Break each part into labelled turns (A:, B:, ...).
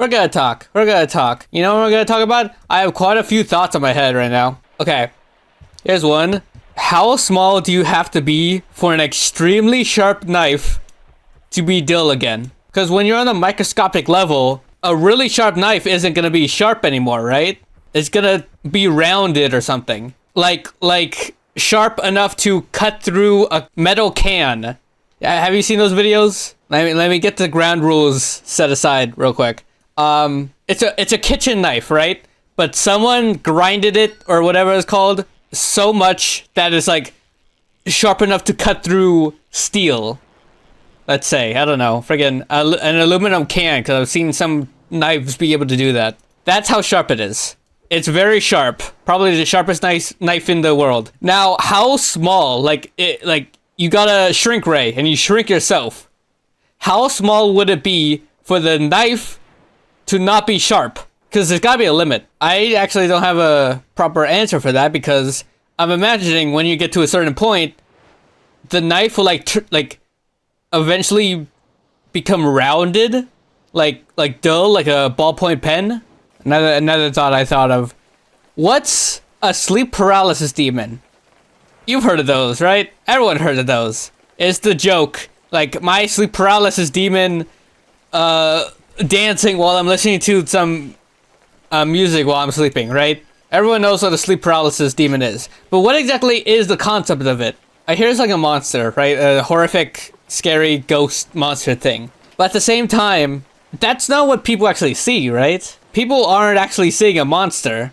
A: We're gonna talk. You know what we're gonna talk about? I have quite a few thoughts in my head right now. Okay, here's one. How small do you have to be for an extremely sharp knife to be dull again? Because when you're on a microscopic level, a really sharp knife isn't gonna be sharp anymore, right? It's gonna be rounded or something. Like sharp enough to cut through a metal can. Have you seen those videos? Let me get the ground rules set aside real quick. It's a kitchen knife, right? But someone grinded it or whatever it's called so much that it's like sharp enough to cut through steel. Let's say, I don't know, friggin' an aluminum can, because I've seen some knives be able to do that. That's how sharp it is. It's very sharp, probably the sharpest knife in the world. Now, how small? Like you got a shrink ray and you shrink yourself. How small would it be for the knife to not be sharp? Because there's gotta be a limit. I actually don't have a proper answer for that, because I'm imagining when you get to a certain point, the knife will like eventually become rounded, like dull, like a ballpoint pen. Another thought I thought of. What's a sleep paralysis demon? You've heard of those, right? Everyone heard of those. It's the joke. Like, my sleep paralysis demon dancing while I'm listening to some music while I'm sleeping, right? Everyone knows what a sleep paralysis demon is. But what exactly is the concept of it? I hear it's like a monster, right? A horrific, scary ghost monster thing. But at the same time, that's not what people actually see, right? People aren't actually seeing a monster,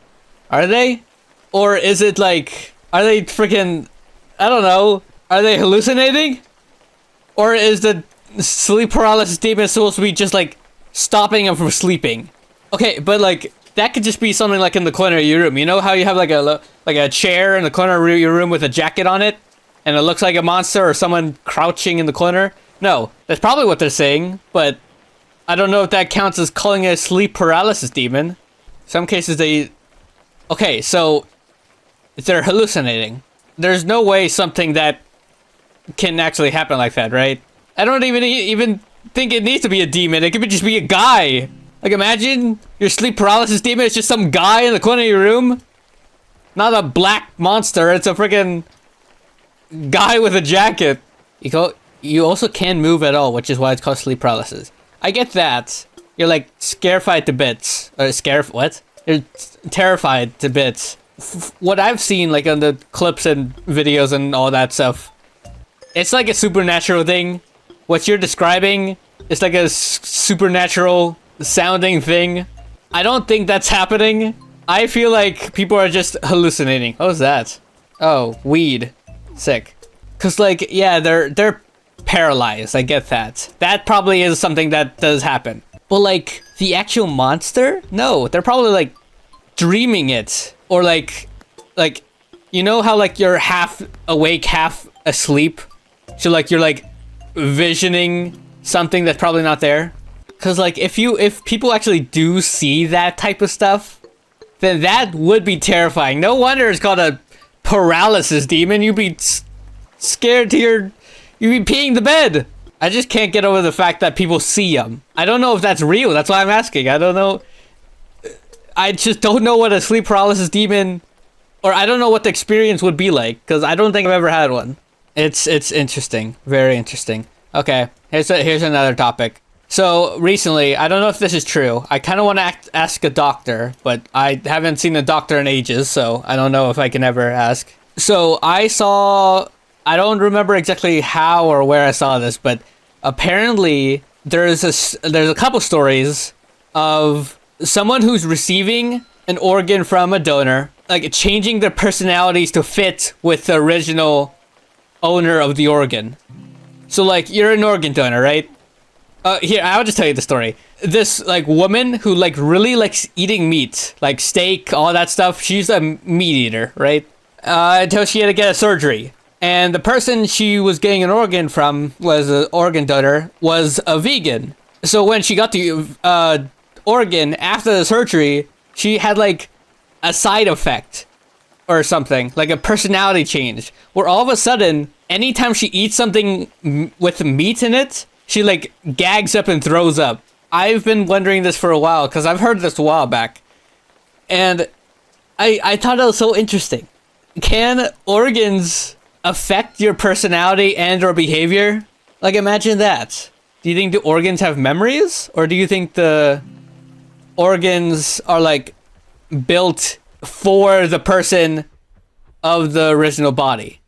A: are they? Or is it like, are they freaking, I don't know, are they hallucinating? Or is the sleep paralysis demon supposed to be just like stopping them from sleeping? Okay, but like, that could just be something like in the corner of your room. You know how you have like a chair in the corner of your room with a jacket on it? And it looks like a monster or someone crouching in the corner? No, that's probably what they're saying, but I don't know if that counts as calling it a sleep paralysis demon. Some cases they... Okay, so they're hallucinating. There's no way something that can actually happen like that, right? I don't even think it needs to be a demon. It could just be a guy. Like, imagine your sleep paralysis demon is just some guy in the corner of your room. Not a black monster. It's a freaking guy with a jacket. You also can't move at all, which is why it's called sleep paralysis. I get that. You're like scarified to bits. Or what? You're terrified to bits. What I've seen, like on the clips and videos and all that stuff, it's like a supernatural thing. What you're describing is like a supernatural sounding thing. I don't think that's happening. I feel like people are just hallucinating. What was that? Oh, weed. Sick. Cause like, yeah, they're paralyzed. I get that. That probably is something that does happen. But like, the actual monster? No, they're probably like dreaming it. Or like, you know how like you're half awake, half asleep? So like you're like visioning something that's probably not there. Cause like if people actually do see that type of stuff, then that would be terrifying. No wonder it's called a paralysis demon. You'd be scared to you'd be peeing the bed. I just can't get over the fact that people see them. I don't know if that's real. That's why I'm asking. I don't know. I just don't know what a sleep paralysis demon, or I don't know what the experience would be like, because I don't think I've ever had one. It's interesting. Very interesting. Okay, here's another topic. So recently, I don't know if this is true. I kind of want to ask a doctor, but I haven't seen a doctor in ages, so I don't know if I can ever ask. So I don't remember exactly how or where I saw this, but apparently there's a couple stories of someone who's receiving an organ from a donor, like changing their personalities to fit with the original owner of the organ. So like, you're an organ donor, right? Here, I'll just tell you the story. This like woman who like really likes eating meat, like steak, all that stuff. She's a meat eater, right? Until she had to get a surgery. And the person she was getting an organ from, was an organ donor, was a vegan. So when she got the organ after the surgery, she had like a side effect or something, like a personality change, where all of a sudden, anytime she eats something with meat in it, she like gags up and throws up. I've been wondering this for a while because I've heard this a while back, and I thought it was so interesting. Can organs affect your personality and or behavior? Like, imagine that. Do you think the organs have memories, or do you think the organs are like built for the person of the original body?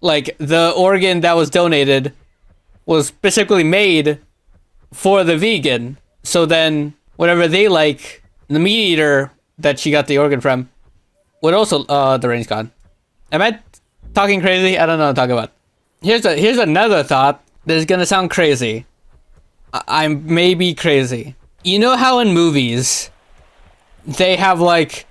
A: Like, the organ that was donated was specifically made for the vegan, so then whatever they like, the meat eater that she got the organ from would also the rain's gone. Am I talking crazy? I don't know what I'm talking about. Here's another thought that is gonna sound crazy. I'm maybe crazy. You know how in movies they have like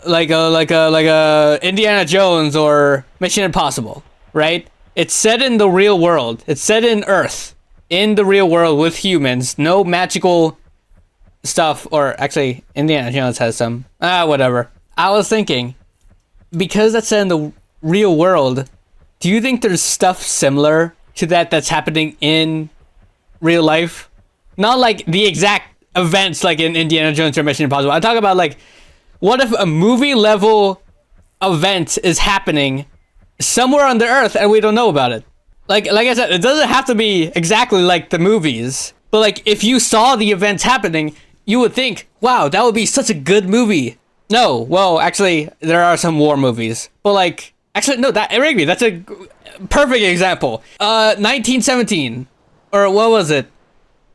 A: a Indiana Jones or Mission Impossible, right? It's set in the real world. It's set in Earth, in the real world with humans. No magical stuff, or actually, Indiana Jones has some. Whatever. I was thinking, because that's set in the real world, do you think there's stuff similar to that that's happening in real life? Not like the exact events like in Indiana Jones or Mission Impossible. I'm talking about like, what if a movie level event is happening somewhere on the Earth and we don't know about it? Like I said, it doesn't have to be exactly like the movies, but like if you saw the events happening, you would think, wow, that would be such a good movie. No, well, actually, there are some war movies, but like, actually, no, that's a perfect example. 1917, or what was it?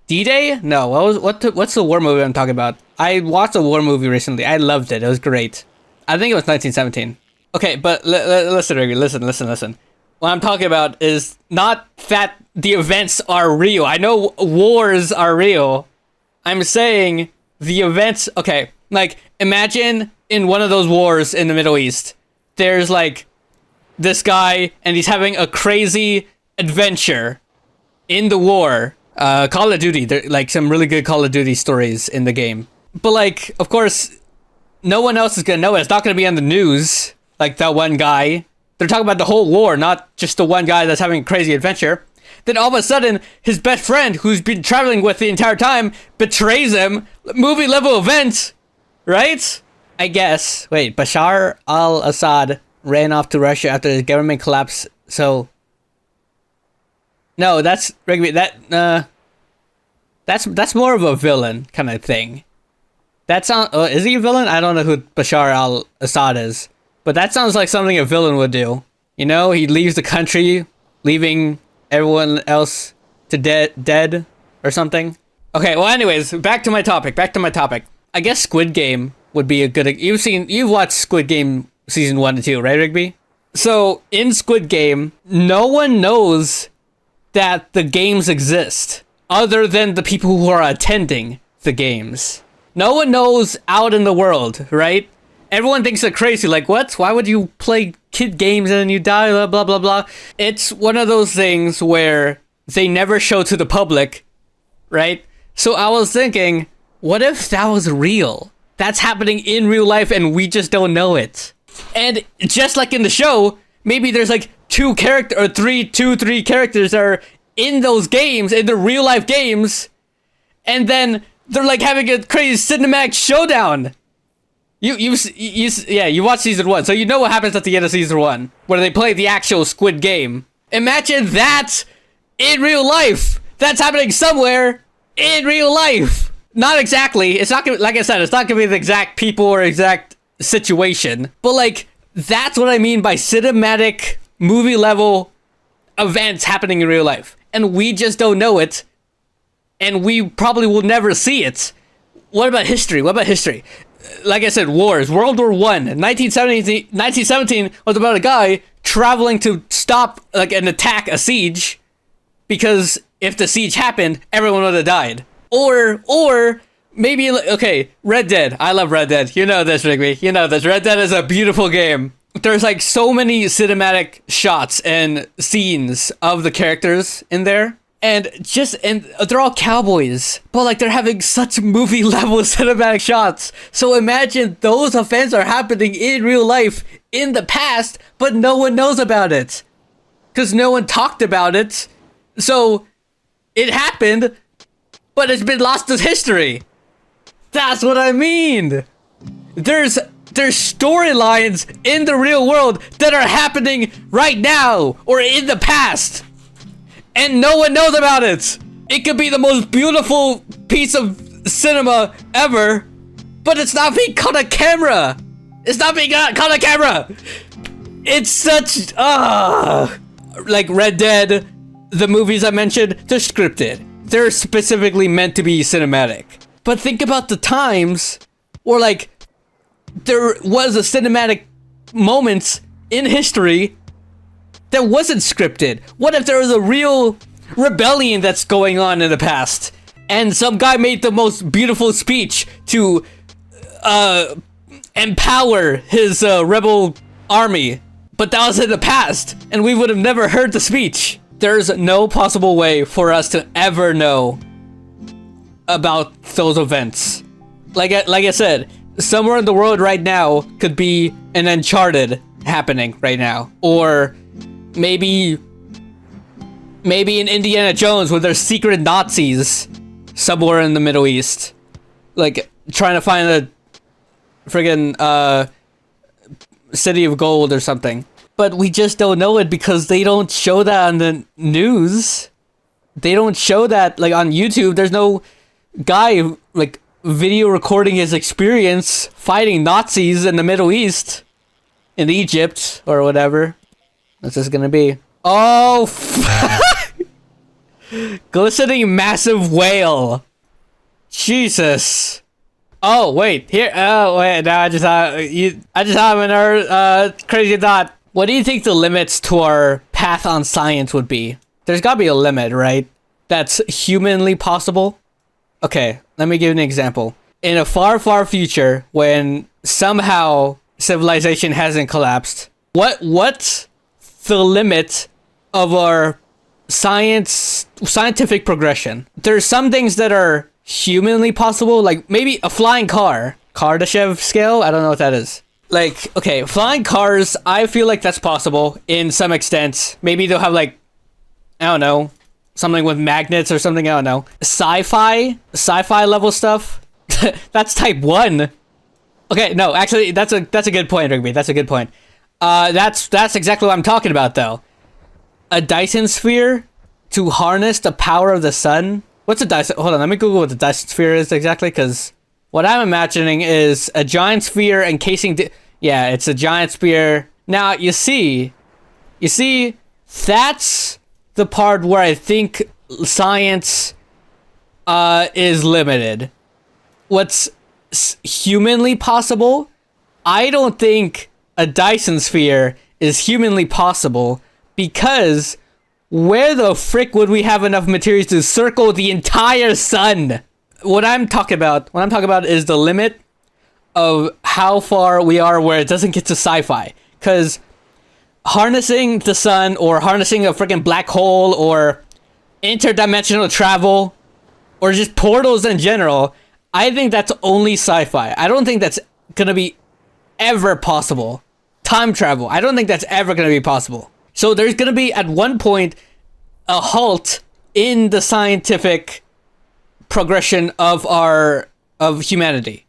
A: D-Day? No, what's the war movie I'm talking about? I watched a war movie recently. I loved it. It was great. I think it was 1917. Okay, but listen, Rigby, listen. What I'm talking about is not that the events are real. I know wars are real. I'm saying the events, okay, like, imagine in one of those wars in the Middle East, there's like this guy and he's having a crazy adventure in the war. Call of Duty, there like some really good Call of Duty stories in the game. But like, of course, no one else is gonna know it. It's not gonna be on the news, like that one guy. They're talking about the whole war, not just the one guy that's having a crazy adventure. Then all of a sudden, his best friend, who's been traveling with the entire time, betrays him. Movie level event, right? I guess. Wait, Bashar al-Assad ran off to Russia after his government collapsed. So, no, that's that's more of a villain kind of thing. That's not. Is he a villain? I don't know who Bashar al-Assad is, but that sounds like something a villain would do. You know, he leaves the country, leaving everyone else to dead or something. Okay, well, anyways, back to my topic. I guess Squid Game would be a good. You've watched Squid Game season 1 and 2, right, Rigby? So in Squid Game, no one knows that the games exist other than the people who are attending the games. No one knows out in the world, right? Everyone thinks they're crazy, like, what? Why would you play kid games and then you die, blah, blah, blah, blah. It's one of those things where they never show to the public, right? So I was thinking, what if that was real? That's happening in real life and we just don't know it. And just like in the show, maybe there's like three characters that are in those games, in the real life games, and then they're like having a crazy cinematic showdown. You watched season 1, so you know what happens at the end of season 1, where they play the actual Squid Game. Imagine that in real life. That's happening somewhere in real life. Not exactly. It's not gonna, like I said, it's not gonna be the exact people or exact situation, but like, that's what I mean by cinematic movie level events happening in real life, and we just don't know it, and we probably will never see it. What about history? Like I said, wars. World War I. 1917 was about a guy traveling to stop like an attack, a siege, because if the siege happened, everyone would have died. Or maybe, okay, Red Dead. I love Red Dead. You know this, Rigby. You know this. Red Dead is a beautiful game. There's like so many cinematic shots and scenes of the characters in there. And they're all cowboys, but like they're having such movie level cinematic shots. So imagine those events are happening in real life in the past, but no one knows about it because no one talked about it. So it happened, but it's been lost to history. That's what I mean. There's storylines in the real world that are happening right now or in the past, and no one knows about it. It could be the most beautiful piece of cinema ever, but it's not being caught on camera. It's not being caught on camera. It's such like Red Dead, the movies I mentioned, they're scripted. They're specifically meant to be cinematic. But think about the times where like there was a cinematic moments in history that wasn't scripted. What if there was a real rebellion that's going on in the past, and some guy made the most beautiful speech to empower his rebel army, but that was in the past, and we would have never heard the speech. There's no possible way for us to ever know about those events. Like I said, somewhere in the world right now could be an Uncharted happening right now, or maybe in Indiana Jones where there's secret Nazis somewhere in the Middle East, like trying to find a friggin' city of gold or something. But we just don't know it because they don't show that on the news. They don't show that like on YouTube. There's no guy like video recording his experience fighting Nazis in the Middle East, in Egypt or whatever. What's this gonna be? Oh, glistening massive whale. Jesus. Oh wait, here. Oh wait, now I just have another crazy thought. What do you think the limits to our path on science would be? There's gotta be a limit, right? That's humanly possible. Okay, let me give you an example. In a far, far future, when somehow civilization hasn't collapsed, what's the limit of our scientific progression? There's some things that are humanly possible, like maybe a flying car. Kardashev scale? I don't know what that is. Like, okay, flying cars, I feel like that's possible in some extent. Maybe they'll have like, I don't know, something with magnets or something, I don't know. Sci-fi level stuff. That's type 1. Okay, no, actually, that's a good point, Rigby. That's a good point. That's exactly what I'm talking about, though. A Dyson sphere to harness the power of the sun. What's a Dyson? Hold on, let me Google what the Dyson sphere is exactly, because what I'm imagining is a giant sphere encasing. Yeah, it's a giant sphere. Now you see, that's the part where I think science is limited. What's humanly possible? I don't think a Dyson sphere is humanly possible, because where the frick would we have enough materials to circle the entire sun? What I'm talking about is the limit of how far we are where it doesn't get to sci-fi. Because harnessing the sun, or harnessing a freaking black hole, or interdimensional travel, or just portals in general, I think that's only sci-fi. I don't think that's gonna be ever possible. Time travel, I don't think that's ever gonna be possible. So there's gonna be, at one point, a halt in the scientific progression of humanity,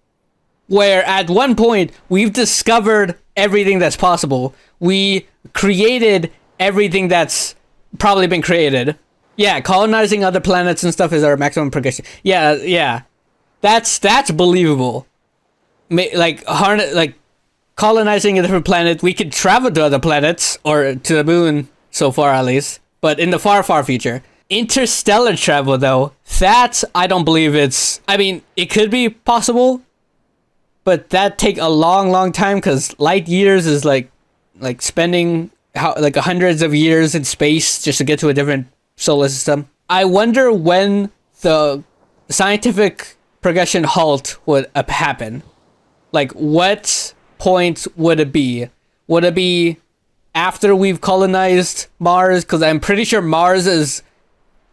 A: where at one point we've discovered everything that's possible. We created everything that's probably been created. Yeah, colonizing other planets and stuff is our maximum progression. Yeah, that's believable. Like colonizing a different planet, we could travel to other planets, or to the moon so far at least, but in the far, far future. Interstellar travel, though, that I don't believe it's. I mean, it could be possible, but that take a long, long time, because light years is like spending hundreds of years in space just to get to a different solar system. I wonder when the scientific progression halt would happen. Like, what point would it be? Would it be after we've colonized Mars? Because I'm pretty sure Mars is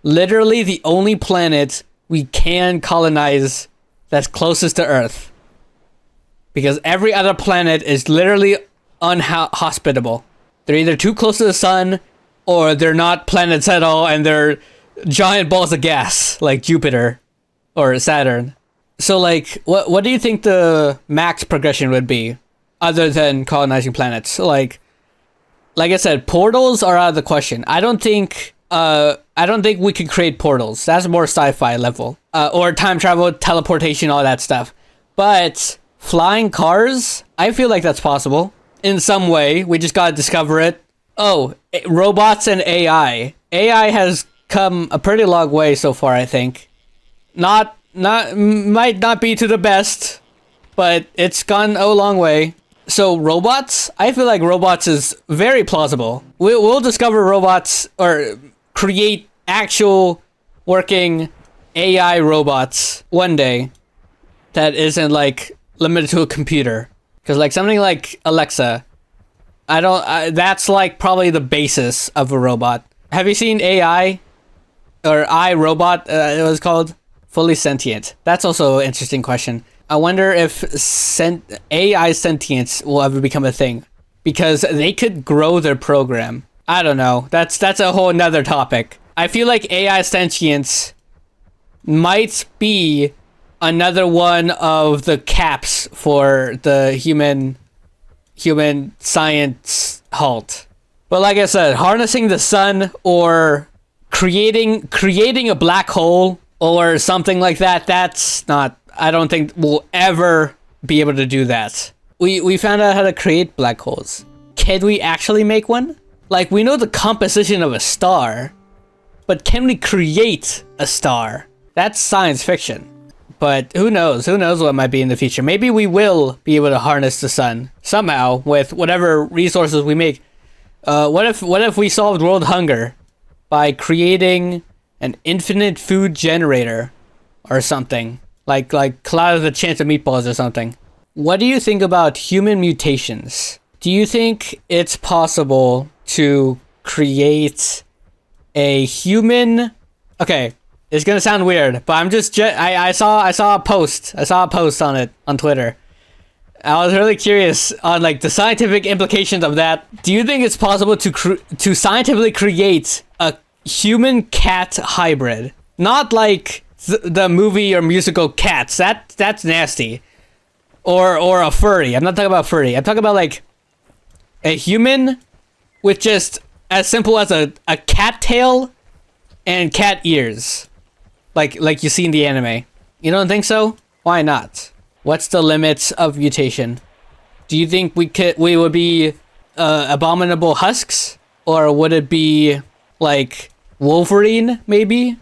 A: literally the only planet we can colonize that's closest to Earth, because every other planet is literally unhospitable. They're either too close to the sun, or they're not planets at all, and they're giant balls of gas like Jupiter. or Saturn. So like, what do you think the max progression would be, other than colonizing planets? Like I said, portals are out of the question. I don't think we could create portals. That's more sci-fi level. Or time travel, teleportation, all that stuff. But flying cars, I feel like that's possible in some way. We just gotta discover it. Oh, robots and AI. AI has come a pretty long way so far, I think. Might not be to the best, but it's gone a long way. So robots, I feel like robots is very plausible. We'll discover robots or create actual working AI robots one day that isn't like limited to a computer. Because like something like Alexa, that's like probably the basis of a robot. Have you seen AI or iRobot? It was called Fully Sentient. That's also an interesting question. I wonder if AI sentience will ever become a thing, because they could grow their program. I don't know. That's a whole nother topic. I feel like AI sentience might be another one of the caps for the human science halt. But like I said, harnessing the sun or creating a black hole or something like that, that's not, I don't think we'll ever be able to do that. We found out how to create black holes. Can we actually make one? Like, we know the composition of a star, but can we create a star? That's science fiction. But who knows? Who knows what might be in the future? Maybe we will be able to harness the sun somehow with whatever resources we make. What if we solved world hunger by creating an infinite food generator or something? Like Cloud of the Chance of Meatballs or something. What do you think about human mutations? Do you think it's possible to create a human... Okay, it's gonna sound weird, but I'm just... I saw a post. I saw a post on it on Twitter. I was really curious on like the scientific implications of that. Do you think it's possible to scientifically create a human cat hybrid? Not like the movie or musical Cats. That's nasty. Or a furry. I'm not talking about furry. I'm talking about like a human with just as simple as a cat tail and cat ears. Like you see in the anime. You don't think so? Why not? What's the limits of mutation? Do you think we would be abominable husks? Or would it be like Wolverine, maybe?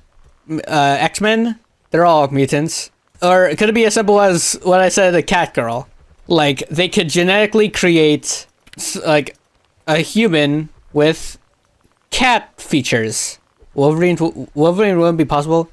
A: X-Men? They're all mutants. Or could it be as simple as what I said, a cat girl? Like, they could genetically create like a human with cat features. Wolverine wouldn't be possible.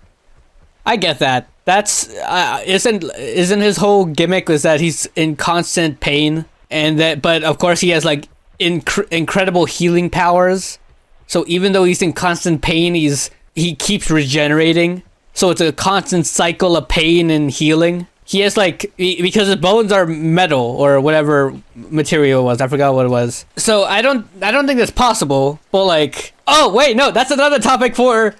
A: I get that. That's isn't his whole gimmick was that he's in constant pain, and that, but of course he has like incredible healing powers. So even though he's in constant pain, he keeps regenerating. So it's a constant cycle of pain and healing. He has like, because his bones are metal or whatever material it was. I forgot what it was. So I don't think that's possible. But like, oh wait, no, that's another topic for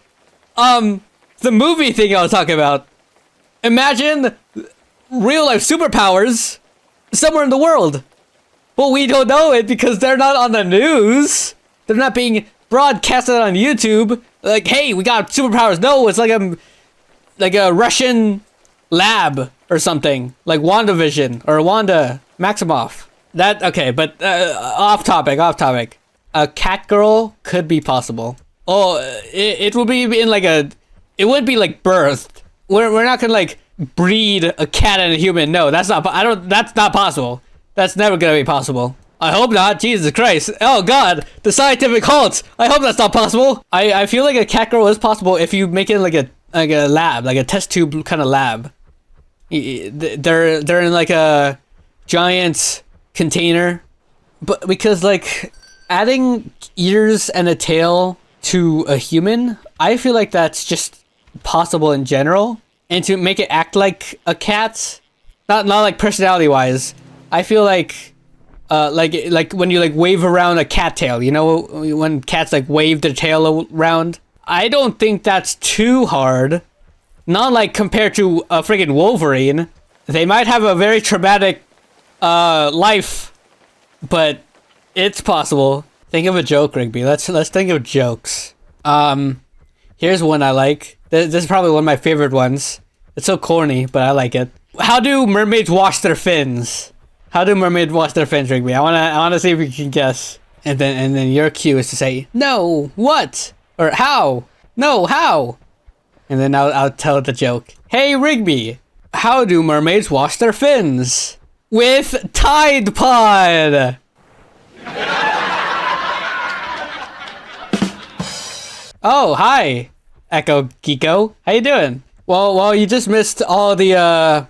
A: the movie thing I was talking about. Imagine real life superpowers somewhere in the world. But we don't know it because they're not on the news. They're not being broadcasted on YouTube. Like, hey, we got superpowers. No, it's like a Russian lab or something, like WandaVision or Wanda Maximoff. That okay, but off topic. A cat girl could be possible. Oh, it would be in like it would be like birthed. We're not gonna like breed a cat and a human. No, that's not. That's not possible. That's never gonna be possible. I hope not. Jesus Christ. Oh God, the scientific halt. I hope that's not possible. I feel like a cat girl is possible if you make it like a lab, like a test tube kind of lab. They're in like a giant container, but because like adding ears and a tail to a human, I feel like that's just possible in general. And to make it act like a cat, not like personality wise, I feel like when you like wave around a cat tail, you know, when cats like wave their tail around. I don't think that's too hard Not like compared to a friggin' Wolverine. They might have a very traumatic life, but it's possible. Think of a joke, Rigby. Let's think of jokes. Here's one I like. This is probably one of my favorite ones. It's so corny, but I like it. How do mermaids wash their fins? How do mermaids wash their fins, Rigby? I wanna see if you can guess. And then your cue is to say, no, what? Or how? No, how? And then I'll tell the joke. Hey, Rigby, how do mermaids wash their fins? With Tide Pod! Oh, hi, Echo Geeko. How you doing? Well, you just missed all the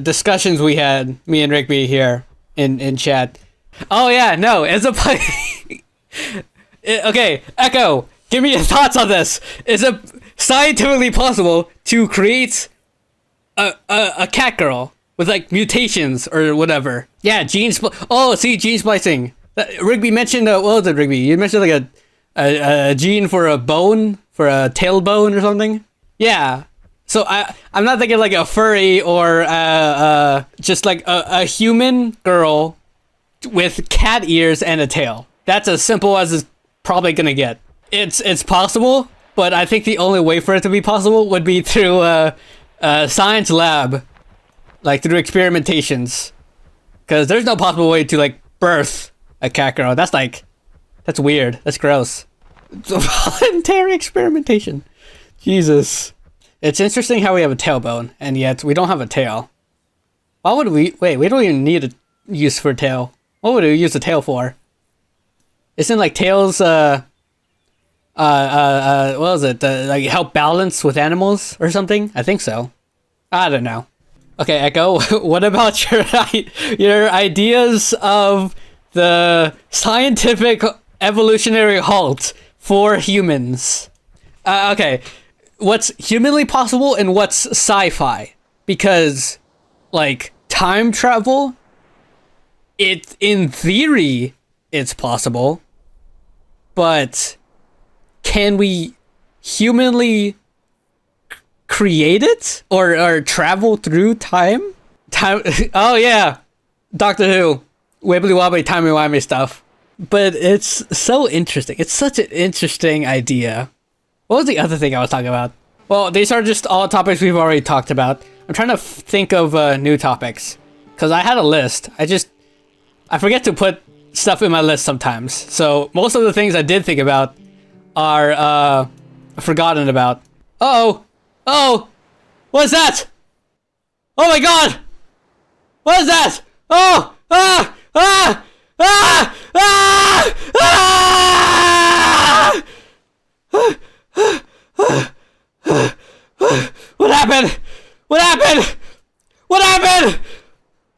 A: discussions we had, me and Rigby here in chat. Oh yeah, no, it's a okay, Echo, give me your thoughts on this. Is it scientifically possible to create a cat girl with like mutations or whatever? Yeah, gene splicing. Rigby mentioned what was it, Rigby? You mentioned like a gene for a bone, for a tailbone or something. Yeah. So I'm not thinking like a furry or just like a human girl with cat ears and a tail. That's as simple as it's probably gonna get. It's possible, but I think the only way for it to be possible would be through a science lab, like through experimentations. Because there's no possible way to like birth a cat girl. That's weird. That's gross. Voluntary experimentation. Jesus. It's interesting how we have a tailbone, and yet we don't have a tail. Why would we? Wait, we don't even need a use for a tail. What would we use a tail for? Isn't like tails, what was it? Like help balance with animals or something? I think so. I don't know. Okay, Echo, what about your ideas of the scientific evolutionary halt for humans? Okay. What's humanly possible and what's sci-fi? Because, like, time travel, in theory, it's possible, but can we humanly create it or travel through time? Oh yeah, Doctor Who, wibbly wobbly timey wimey stuff. But it's so interesting. It's such an interesting idea. What was the other thing I was talking about? Well, these are just all topics we've already talked about. I'm trying to think of new topics. Because I had a list. I forget to put stuff in my list sometimes. So most of the things I did think about are forgotten about. Uh-oh! Oh! What is that? Oh my god! What is that? Oh! Ah! Ah! Ah! Ah! Ah! What happened? What happened? What happened?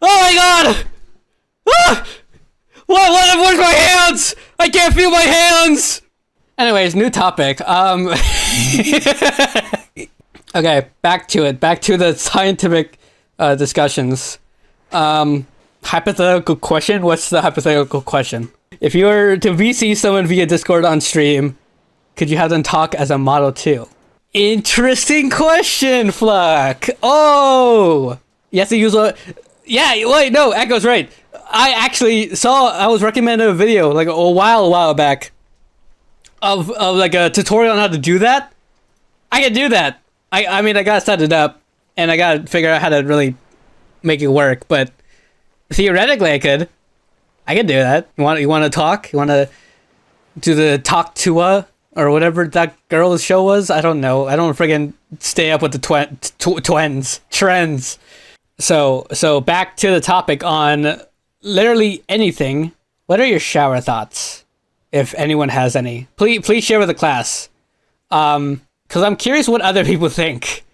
A: Oh my god! Ah! Where's my hands? I can't feel my hands! Anyways, new topic. Okay, back to it. Back to the scientific discussions. Hypothetical question? What's the hypothetical question? If you were to VC someone via Discord on stream, could you have them talk as a model too? Interesting question, Fluck. Oh! You have to use a... Yeah, wait, no, Echo's right. I was recommended a video like a while back of like a tutorial on how to do that. I can do that. I mean, I gotta set it up and I gotta figure out how to really make it work, but theoretically I could do that. You want to talk? You want to do the talk to or whatever that girl's show was? I don't know. I don't friggin' stay up with the trends. So back to the topic on literally anything. What are your shower thoughts? If anyone has any, please share with the class. Cause I'm curious what other people think.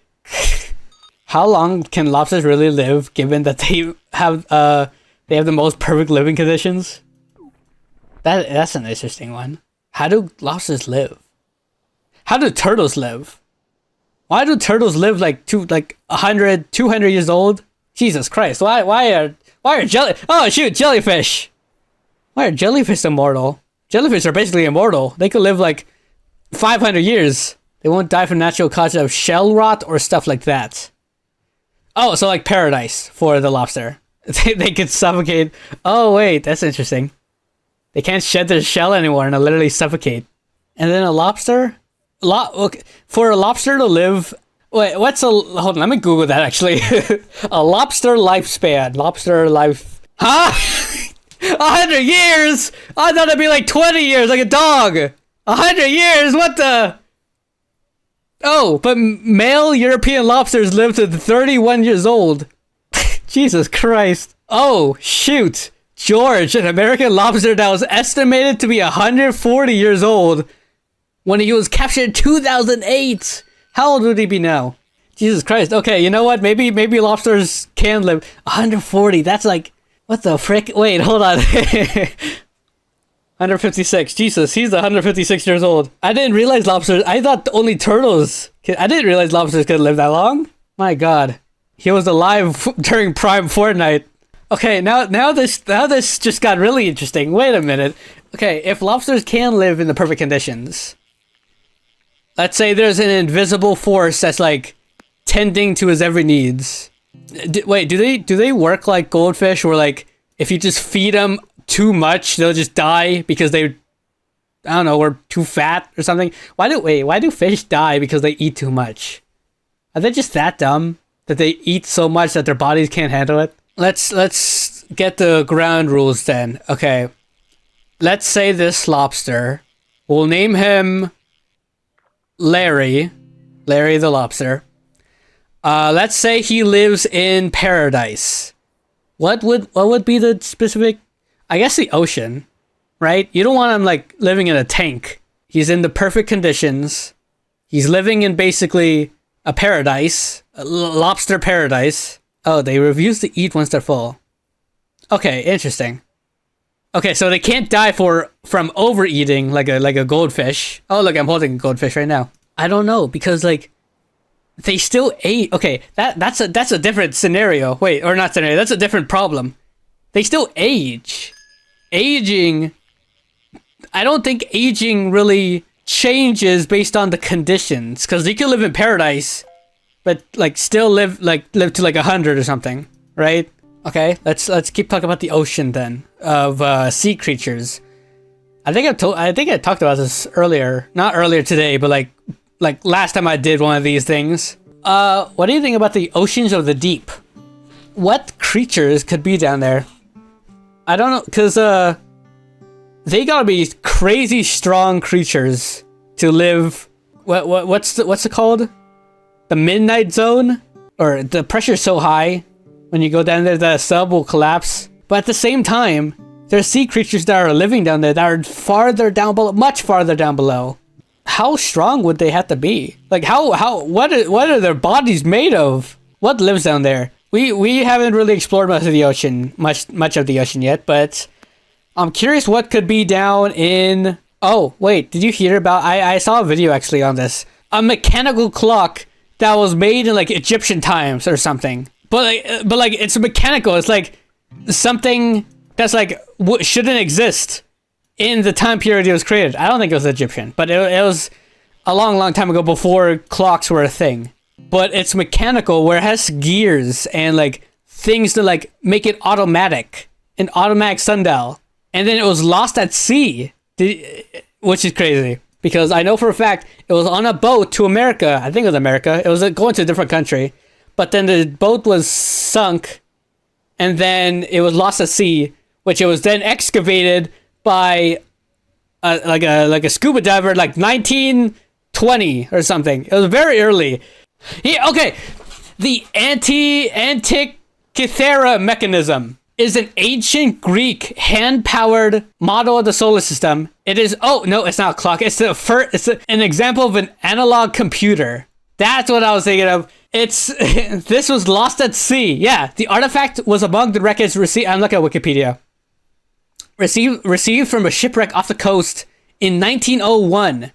A: How long can lobsters really live, given that they have the most perfect living conditions? That's an interesting one. How do lobsters live? How do turtles live? Why do turtles live like 100, 200 years old? Jesus Christ! Why are jellyfish? Why are jellyfish immortal? Jellyfish are basically immortal. They could live like 500 years. They won't die from natural causes of shell rot or stuff like that. Oh, so like paradise for the lobster. They could suffocate. Oh, wait, that's interesting. They can't shed their shell anymore and they'll literally suffocate. And then a lobster? Okay. For a lobster to live... Wait, what's a... Hold on, let me Google that, actually. A lobster lifespan. Lobster life... Huh? 100 years? I thought it'd be like 20 years, like a dog. 100 years? What the... Oh, but male European lobsters live to 31 years old. Jesus Christ. Oh, shoot. George, an American lobster that was estimated to be 140 years old when he was captured in 2008. How old would he be now? Jesus Christ. Okay, you know what? Maybe lobsters can live 140. That's like, what the frick? Wait, hold on. 156. Jesus, he's 156 years old. I didn't realize lobsters. I thought only turtles. I didn't realize lobsters could live that long. My God. He was alive during prime Fortnite. Okay, now this just got really interesting. Wait a minute. Okay, if lobsters can live in the perfect conditions, let's say there's an invisible force that's like tending to his every needs. Wait, do they work like goldfish, where like if you just feed them too much, they'll just die because they, I don't know, were too fat or something? Why do fish die because they eat too much? Are they just that dumb that they eat so much that their bodies can't handle it? Let's get the ground rules then. Okay. Let's say this lobster, we'll name him Larry the lobster. Let's say he lives in paradise. What would be the specific? I guess the ocean, right? You don't want him like living in a tank. He's in the perfect conditions. He's living in basically a paradise, a lobster paradise. Oh, they refuse to eat once they're full. Okay, interesting. Okay, so they can't die from overeating like a goldfish. Oh, look, I'm holding a goldfish right now. I don't know, because like they still ate. Okay, that's a different scenario. Wait, or not scenario. That's a different problem. They still age. Aging. I don't think aging really changes based on the conditions, because you can live in paradise, but like still live to like 100 or something, right? Okay, let's keep talking about the ocean then, of sea creatures. I think I talked about this earlier, not earlier today, but like last time I did one of these things. What do you think about the oceans of the deep? What creatures could be down there? I don't know, cause they gotta be crazy strong creatures to live. What's it called? The midnight zone, or the pressure's so high when you go down there the sub will collapse. But at the same time, there's sea creatures that are living down there that are farther down below, much farther down below. How strong would they have to be? Like what are their bodies made of? What lives down there? We haven't really explored much of the ocean, much of the ocean yet, but I'm curious what could be down in... Oh, wait, did you hear about... I saw a video actually on this. A mechanical clock that was made in like Egyptian times or something. But like it's mechanical. It's like something that's like shouldn't exist in the time period it was created. I don't think it was Egyptian, but it was a long time ago, before clocks were a thing. But it's mechanical, where it has gears and like things to like make it automatic, an automatic sundial. And then it was lost at sea, which is crazy, because I know for a fact it was on a boat to America. I think it was America. It was going to a different country, but then the boat was sunk, and then it was lost at sea, which it was then excavated by like a scuba diver, like 1920 or something. It was very early. Yeah, okay. The Antikythera Mechanism is an ancient Greek hand-powered model of the solar system. It is... Oh, no, it's not a clock. It's an example of an analog computer. That's what I was thinking of. This was lost at sea. Yeah, the artifact was among the records received... I'm looking at Wikipedia. Received from a shipwreck off the coast in 1901.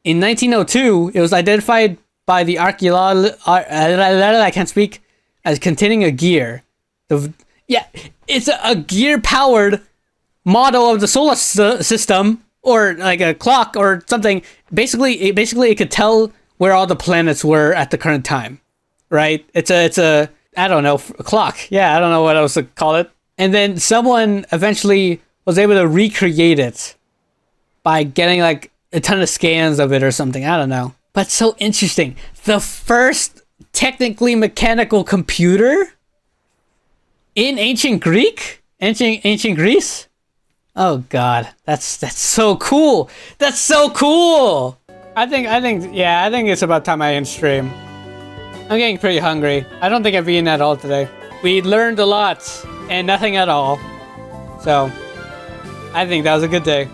A: In 1902, it was identified by the I can't speak, as containing a gear. Yeah, it's a gear-powered model of the solar system or like a clock or something. Basically, it could tell where all the planets were at the current time, right? It's a I don't know, a clock. Yeah, I don't know what else to call it. And then someone eventually was able to recreate it by getting like a ton of scans of it or something. I don't know. But so interesting. The first technically mechanical computer in ancient Greek? Ancient Greece? Oh god, that's so cool. That's so cool. I think it's about time I end stream. I'm getting pretty hungry. I don't think I've eaten at all today. We learned a lot and nothing at all. So, I think that was a good day.